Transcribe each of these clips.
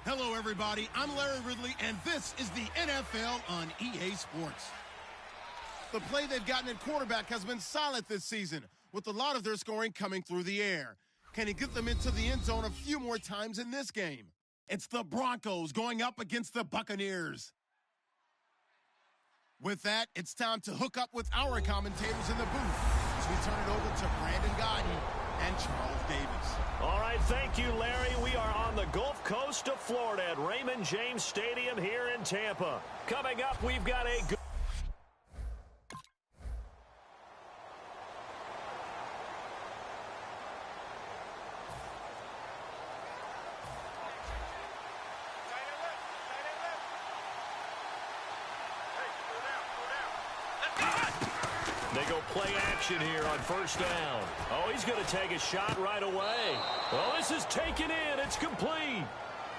Hello, everybody. I'm Larry Ridley, and this is the NFL on EA Sports. The play they've gotten at quarterback has been solid this season, with a lot of their scoring coming through the air. Can he get them into the end zone a few more times in this game? It's the Broncos going up against the Buccaneers. With that, it's time to hook up with our commentators in the booth as we turn it over to Brandon Gaudin and Charles Davis. All right, thank you, Larry. We are on the Gulf Coast of Florida at Raymond James Stadium here in Tampa. Coming up, we've got a good... They go play action here on first down. Oh, he's going to take a shot right away. Well, this is taken in. It's complete.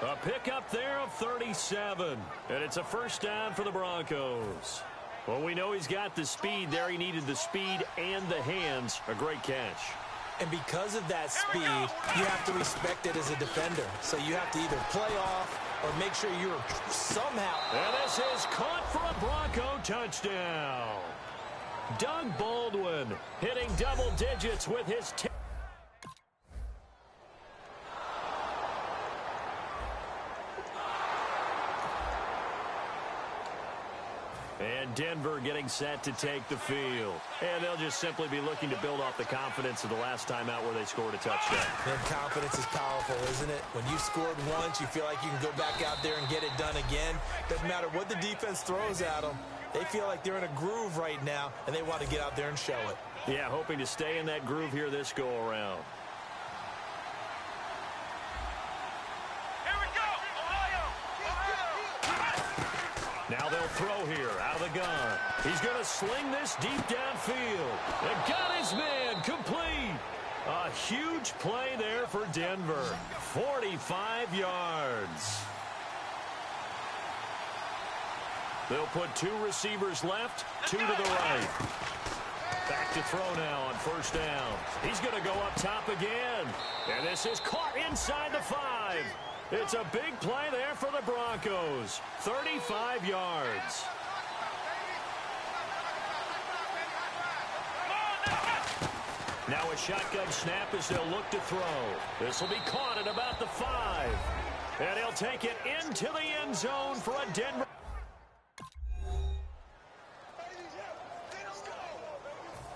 A pickup there of 37. And it's a first down for the Broncos. Well, we know he's got the speed there. He needed the speed and the hands. A great catch. And because of that speed, you have to respect it as a defender. So you have to either play off or make sure you're somehow... And this is caught for a Bronco touchdown. Doug Baldwin hitting double digits with his... And Denver getting set to take the field. And they'll just simply be looking to build off the confidence of the last time out where they scored a touchdown. And confidence is powerful, isn't it? When you scored once, you feel like you can go back out there and get it done again. Doesn't matter what the defense throws at them. They feel like they're in a groove right now, and they want to get out there and show it. Yeah, hoping to stay in that groove here this go-around. Here we go! Ohio! Now they'll throw here out of the gun. He's going to sling this deep downfield. And got his man complete. A huge play there for Denver. 45 yards. They'll put two receivers left, two to the right. Back to throw now on first down. He's going to go up top again. And this is caught inside the 5. It's a big play there for the Broncos. 35 yards. Now a shotgun snap as they'll look to throw. This will be caught at about the 5. And he'll take it into the end zone for a Denver.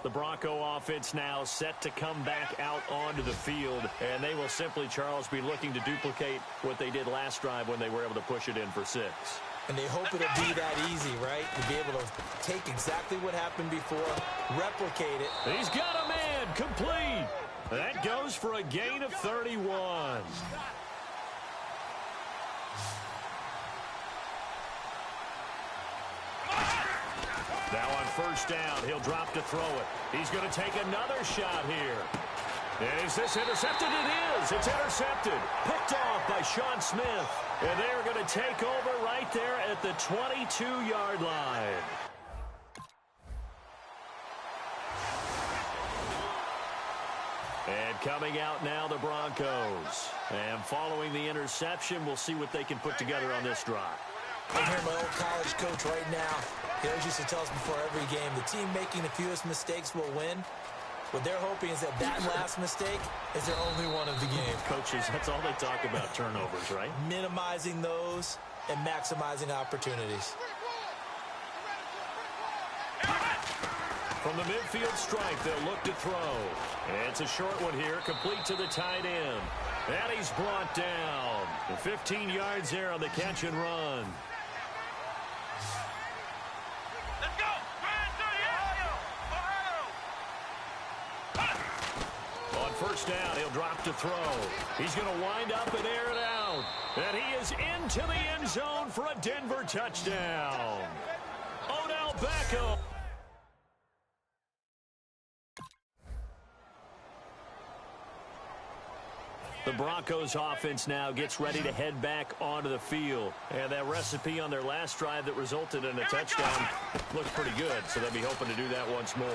The Bronco offense now set to come back out onto the field, and they will simply, Charles, be looking to duplicate what they did last drive when they were able to push it in for 6. And they hope it'll be that easy, right? To be able to take exactly what happened before, replicate it. He's got a man complete. That goes for a gain of 31. Now on first down, he'll drop to throw it. He's going to take another shot here. And is this intercepted? It is. It's intercepted. Picked off by Sean Smith. And they're going to take over right there at the 22-yard line. And coming out now, the Broncos. And following the interception, we'll see what they can put together on this drive. I'm hearing my old college coach right now. He always used to tell us before every game, the team making the fewest mistakes will win. What they're hoping is that last mistake is their only one of the game. Coaches, that's all they talk about, turnovers, right? Minimizing those and maximizing opportunities. From the midfield stripe, they'll look to throw. And it's a short one here, complete to the tight end. And he's brought down. 15 yards there on the catch and run. Let's go! On first down, he'll drop to throw. He's going to wind up and air it out. And he is into the end zone for a Denver touchdown. Odell Beckham. The Broncos offense now gets ready to head back onto the field. And that recipe on their last drive that resulted in a touchdown looks pretty good, so they'll be hoping to do that once more.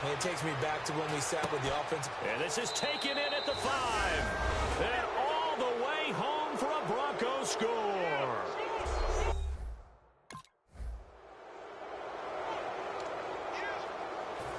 And it takes me back to when we sat with the offense. And this is taken in at the 5. And all the way home for a Broncos score.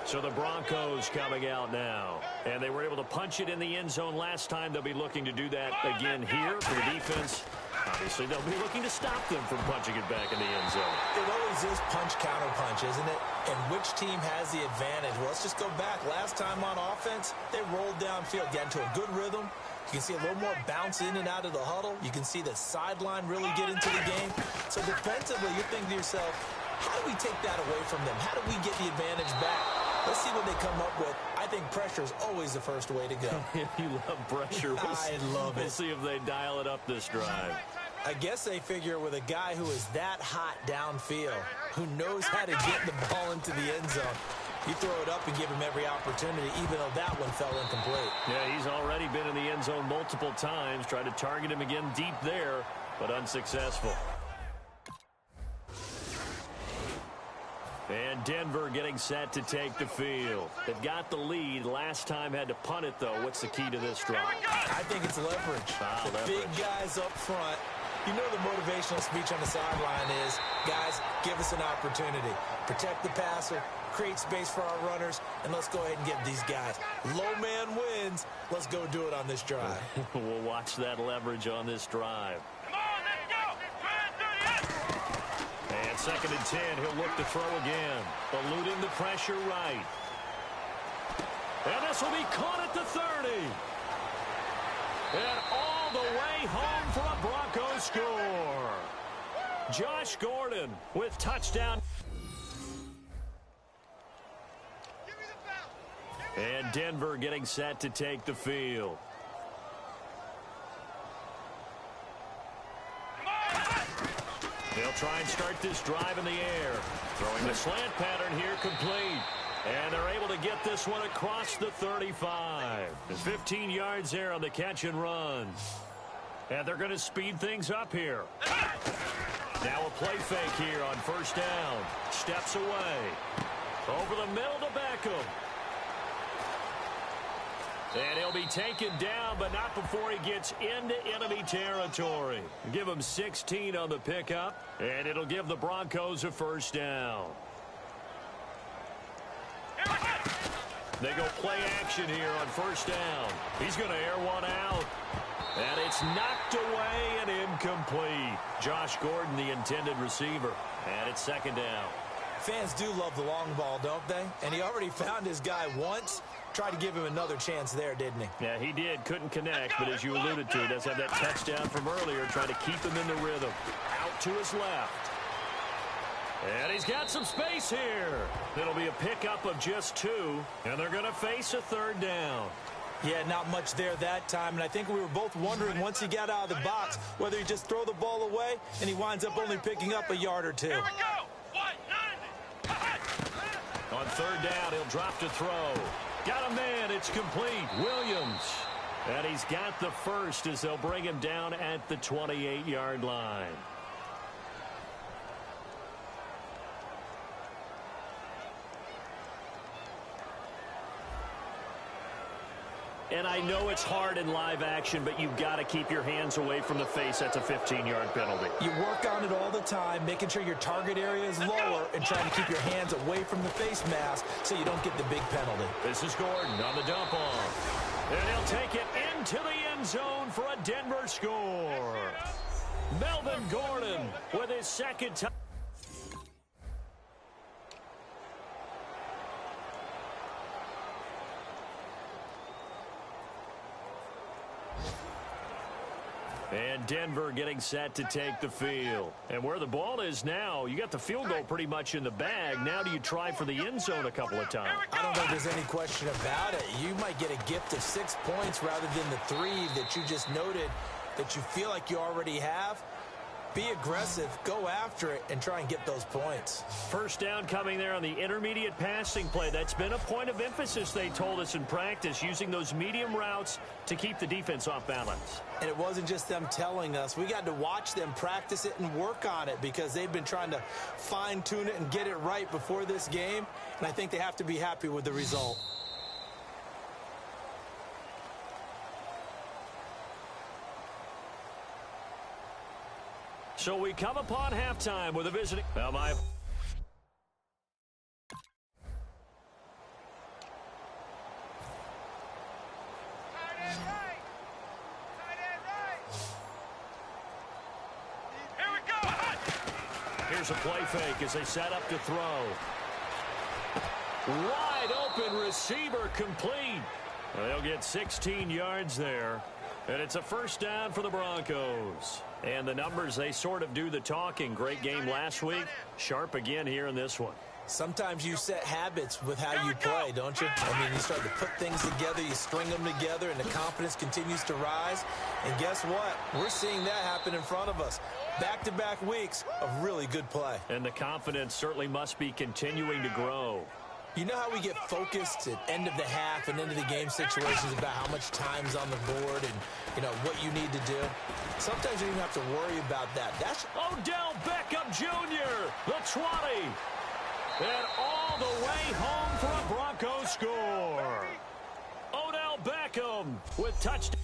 So the Broncos coming out now. And they were able to punch it in the end zone last time. They'll be looking to do that again here for the defense. Obviously, they'll be looking to stop them from punching it back in the end zone. It always is punch-counter-punch, isn't it? And which team has the advantage? Well, let's just go back. Last time on offense, they rolled downfield, got into a good rhythm. You can see a little more bounce in and out of the huddle. You can see the sideline really get into the game. So defensively, you're thinking to yourself, how do we take that away from them? How do we get the advantage back? Let's see what they come up with. I think pressure is always the first way to go. You love pressure. I love it. We'll see if they dial it up this drive. I guess they figure with a guy who is that hot downfield, who knows how to get the ball into the end zone, you throw it up and give him every opportunity, even though that one fell incomplete. Yeah, he's already been in the end zone multiple times. Tried to target him again deep there, but unsuccessful. And Denver getting set to take the field. They've got the lead. Last time had to punt it, though. What's the key to this drive? I think it's leverage. The big guys up front. You know the motivational speech on the sideline is, guys, give us an opportunity. Protect the passer, create space for our runners, and let's go ahead and get these guys. Low man wins. Let's go do it on this drive. We'll watch that leverage on this drive. Come on, let's go. And 2nd and 10, he'll look to throw again. Eluding the pressure right. And this will be caught at the 30. And all the way home for a Broncos score. Josh Gordon with touchdown. And Denver getting set to take the field. They'll try and start this drive in the air. Throwing the slant pattern here complete. And they're able to get this one across the 35. 15 yards there on the catch and run. And they're going to speed things up here. Now a play fake here on 1st down. Steps away. Over the middle to Beckham. And he'll be taken down, but not before he gets into enemy territory. Give him 16 on the pickup, and it'll give the Broncos a 1st down. They go play action here on 1st down. He's going to air one out. And it's knocked away and incomplete. Josh Gordon, the intended receiver. And it's 2nd down. Fans do love the long ball, don't they? And he already found his guy once. Tried to give him another chance there, didn't he? Yeah, he did. Couldn't connect, but as you alluded to, he does have that touchdown from earlier, trying to keep him in the rhythm. Out to his left. And he's got some space here. It'll be a pickup of just 2, and they're going to face a 3rd down. Yeah, not much there that time, and I think we were both wondering once he got out of the box whether he just throw the ball away, and he winds up only picking up a yard or 2. Here we go. On 3rd down, he'll drop to throw. Got a man. It's complete. Williams. And he's got the first as they'll bring him down at the 28-yard line. And I know it's hard in live action, but you've got to keep your hands away from the face. That's a 15-yard penalty. You work on it all the time, making sure your target area is lower and trying to keep your hands away from the face mask so you don't get the big penalty. This is Gordon on the dump off. And he'll take it into the end zone for a Denver score. Melvin Gordon with his 2nd touchdown. And Denver getting set to take the field. And where the ball is now, you got the field goal pretty much in the bag. Now do you try for the end zone a couple of times? I don't think there's any question about it. You might get a gift of 6 points rather than the 3 that you just noted that you feel like you already have. Be aggressive, go after it, and try and get those points. 1st down coming there on the intermediate passing play. That's been a point of emphasis, they told us in practice, using those medium routes to keep the defense off balance. And it wasn't just them telling us. We got to watch them practice it and work on it because they've been trying to fine-tune it and get it right before this game, and I think they have to be happy with the result. So we come upon halftime with a visiting. Here's a play fake as they set up to throw. Wide open receiver complete. They'll get 16 yards there. And it's a first down for the Broncos. And the numbers, they sort of do the talking. Great game last week. Sharp again here in this one. Sometimes you set habits with how you play, don't you? I mean, you start to put things together, you string them together, and the confidence continues to rise. And guess what? We're seeing that happen in front of us. Back-to-back weeks of really good play. And the confidence certainly must be continuing to grow. You know how we get focused at end of the half and into the game situations about how much time's on the board and, you know, what you need to do? Sometimes you don't even have to worry about that. That's Odell Beckham Jr., the 20. And all the way home for a Broncos score. Odell Beckham with touchdown.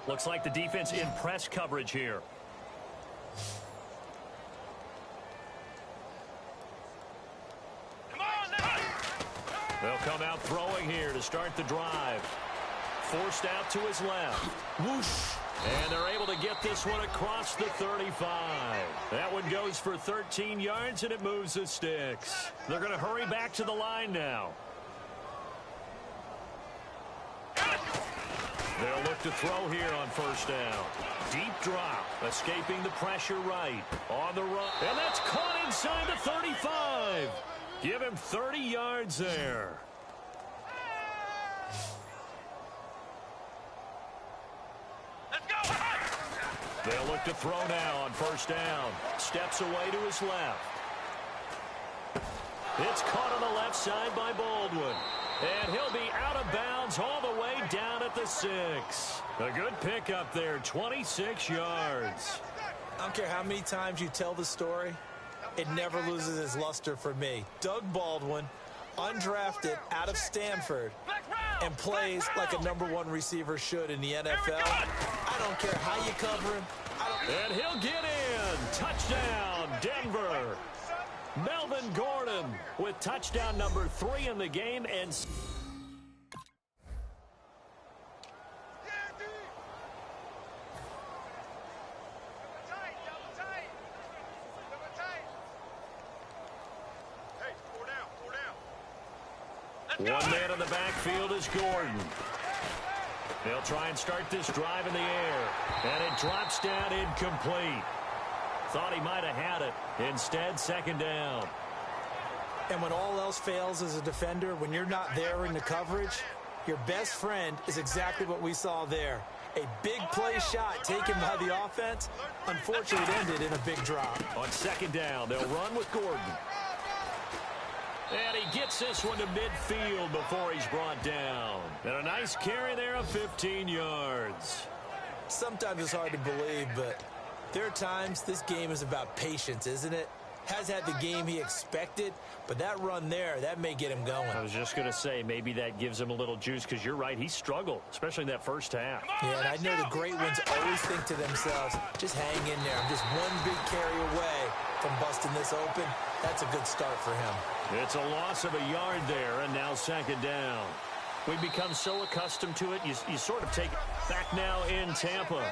Looks like the defense in press coverage here. They'll come out throwing here to start the drive. Forced out to his left. Whoosh. And they're able to get this one across the 35. That one goes for 13 yards, and it moves the sticks. They're going to hurry back to the line now. They'll look to throw here on first down. Deep drop, escaping the pressure right. On the run, and that's caught inside the 35. Give him 30 yards there. They'll look to throw now on first down. Steps away to his left. It's caught on the left side by Baldwin. And he'll be out of bounds all the way down at the 6. A good pickup there, 26 yards. I don't care how many times you tell the story, it never loses its luster for me. Doug Baldwin, undrafted out of Stanford, and plays like a #1 receiver should in the NFL. I don't care how you cover him. And he'll get in. Touchdown, Denver. Melvin Gordon with touchdown number 3 in the game. And one man in the backfield is Gordon. They'll try and start this drive in the air. And it drops down incomplete. Thought he might have had it. Instead, second down. And when all else fails as a defender, when you're not there in the coverage, your best friend is exactly what we saw there. A big play shot taken by the offense. Unfortunately, it ended in a big drop. On second down, they'll run with Gordon. And he gets this one to midfield before he's brought down. And a nice carry there of 15 yards. Sometimes it's hard to believe, but there are times this game is about patience, isn't it? Has had the game he expected, but that run there, that may get him going. I was just going to say, maybe that gives him a little juice, because you're right, he struggled, especially in that first half. Yeah, and I know the great ones always think to themselves, just hang in there. I'm just one big carry away from busting this open. That's a good start for him. It's a loss of a yard there, and now second down. We've become so accustomed to it, you sort of take it back now in Tampa.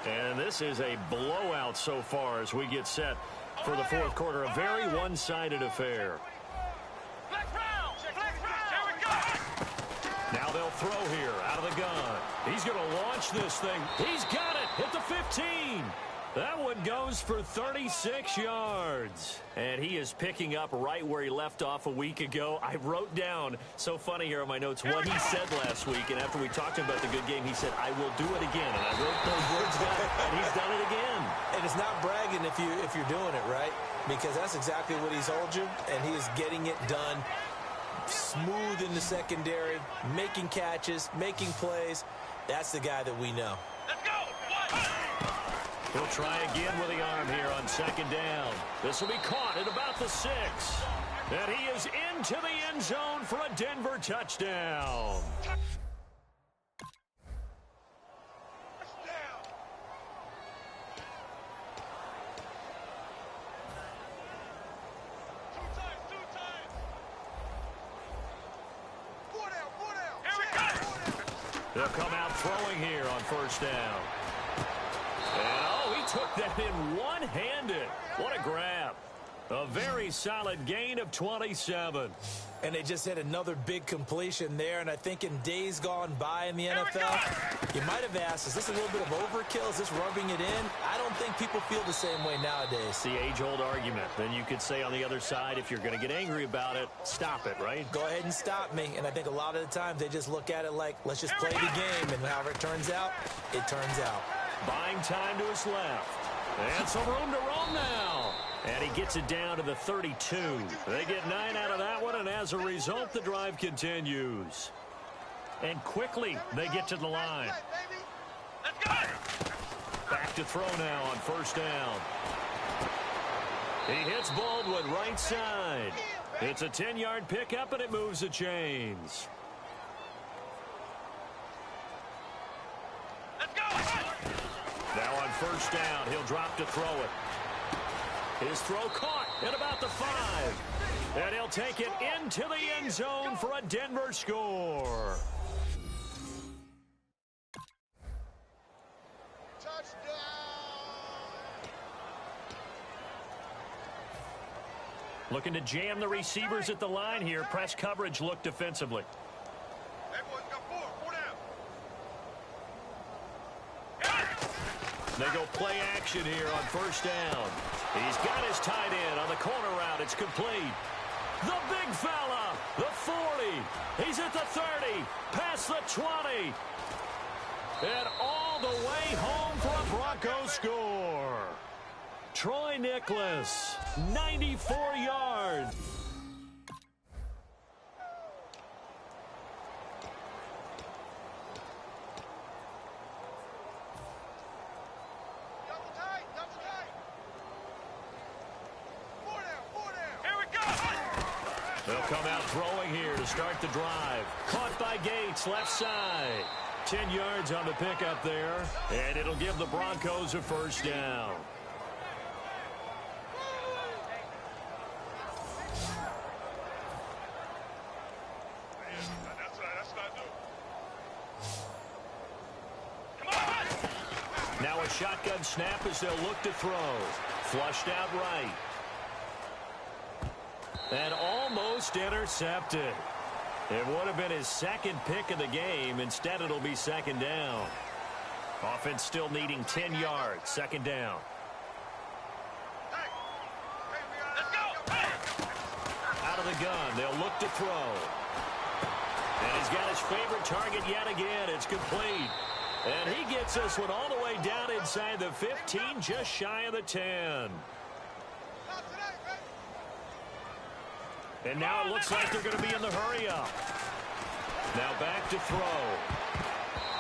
And this is a blowout so far as we get set for the fourth quarter. A very one-sided affair. Now they'll throw here out of the gun. He's going to launch this thing. He's got it. Hit the 15. That one goes for 36 yards. And he is picking up right where he left off a week ago. I wrote down, so funny here on my notes, what he said last week. And after we talked about the good game, he said, I will do it again. And I wrote those words down, and he's done it again. And it's not bragging if you're doing it, right? Because that's exactly what he's told you, and he is getting it done. Smooth in the secondary, making catches, making plays. That's the guy that we know. Let's go! He'll try again with the arm here on second down. This will be caught at about the 6. And he is into the end zone for a Denver touchdown. They'll come out throwing here on first down. And, oh, he took that in one-handed. What a grab. A very solid gain of 27. And they just hit another big completion there. And I think in days gone by in the NFL, you might have asked, is this a little bit of overkill? Is this rubbing it in? I don't think people feel the same way nowadays. The age-old argument. Then you could say on the other side, if you're going to get angry about it, stop it, right? Go ahead and stop me. And I think a lot of the times they just look at it like, let's just play the game. And however it turns out, it turns out. Buying time to his left. And some room to roam now. And he gets it down to the 32. They get 9 out of that one, and as a result, the drive continues. And quickly, they get to the line. Let's go. Back to throw now on first down. He hits Baldwin right side. It's a 10-yard pickup, and it moves the chains. Let's go. Now on first down, he'll drop to throw it. His throw caught at about the 5. And he'll take it into the end zone for a Denver score. Touchdown! Looking to jam the receivers at the line here. Press coverage look defensively. Everyone's got 4 down. They go play action here on first down. He's got his tight end on the corner route. It's complete. The big fella, the 40. He's at the 30, past the 20. And all the way home for a Broncos score. Troy Nicholas, 94 yards. They'll come out throwing here to start the drive. Caught by Gates, left side. 10 yards on the pickup there, and it'll give the Broncos a first down. Now a shotgun snap as they'll look to throw. Flushed out right. And almost intercepted. It would have been his second pick of the game. Instead, it'll be second down. Offense still needing 10 yards. Second down. Let's go. Out of the gun. They'll look to throw. And he's got his favorite target yet again. It's complete. And he gets this one all the way down inside the 15, just shy of the 10. And now it looks like they're going to be in the hurry-up. Now back to throw.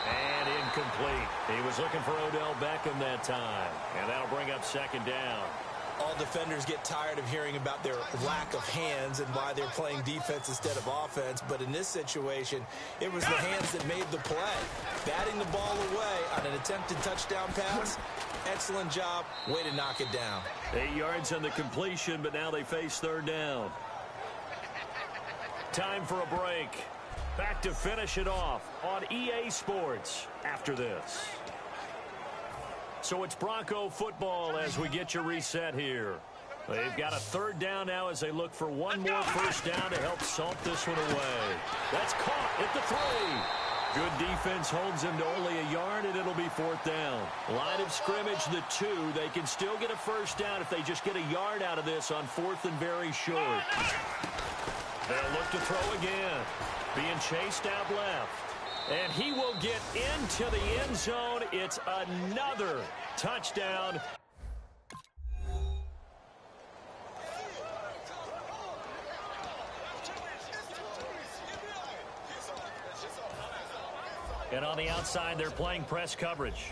And incomplete. He was looking for Odell Beckham that time. And that'll bring up second down. All defenders get tired of hearing about their lack of hands and why they're playing defense instead of offense. But in this situation, it was the hands that made the play. Batting the ball away on an attempted touchdown pass. Excellent job. Way to knock it down. 8 yards on the completion, but now they face third down. Time for a break. Back to finish it off on EA Sports after this. So it's Bronco football as we get you reset here. They've got a third down now as they look for one more first down to help salt this one away. That's caught at the 3. Good defense holds him to only a yard, and it'll be fourth down. Line of scrimmage, the 2. They can still get a first down if they just get a yard out of this on fourth and very short. They'll look to throw again. Being chased out left. And he will get into the end zone. It's another touchdown. And on the outside, they're playing press coverage.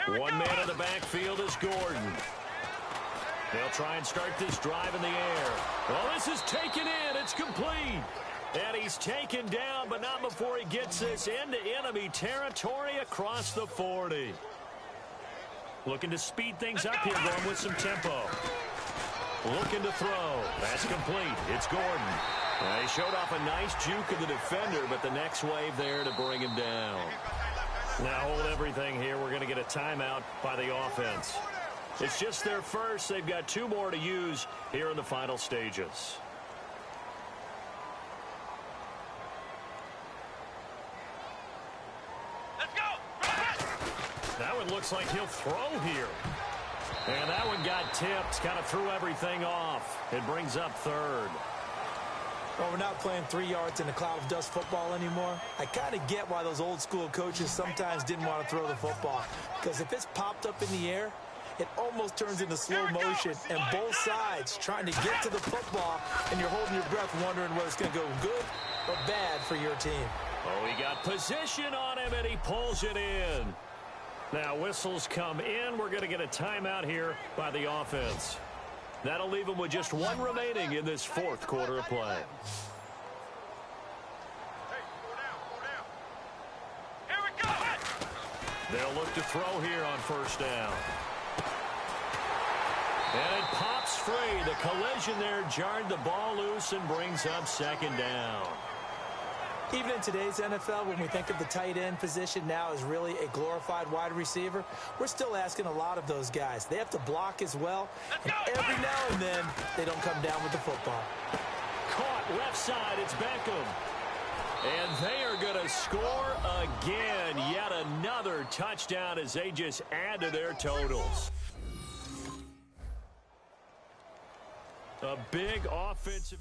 One man in the backfield is Gordon. They'll try and start this drive in the air. Well, this is taken in. It's complete. And he's taken down, but not before he gets this into enemy territory across the 40. Looking to speed things up here, going with some tempo. Looking to throw. That's complete. It's Gordon. He showed off a nice juke of the defender, but the next wave there to bring him down. Now hold everything here. We're going to get a timeout by the offense. It's just their first. They've got 2 more to use here in the final stages. Let's go. That one looks like he'll throw here. And that one got tipped. Kind of threw everything off. It brings up third. Well, we're not playing 3 yards in a cloud of dust football anymore. I kind of get why those old school coaches sometimes didn't want to throw the football. Because if it's popped up in the air, it almost turns into slow motion. And both sides trying to get to the football, and you're holding your breath wondering whether it's going to go good or bad for your team. Oh, he got position on him, and he pulls it in. Now whistles come in. We're going to get a timeout here by the offense. That'll leave them with just 1 remaining in this 4th quarter of play. Hey, 4 down. Here we go. They'll look to throw here on first down. And it pops free. The collision there jarred the ball loose and brings up 2nd down. Even in today's NFL, when we think of the tight end position now as really a glorified wide receiver, we're still asking a lot of those guys. They have to block as well, and every now and then they don't come down with the football. Caught left side, it's Beckham. And they are going to score again. Yet another touchdown as they just add to their totals. A big offensive...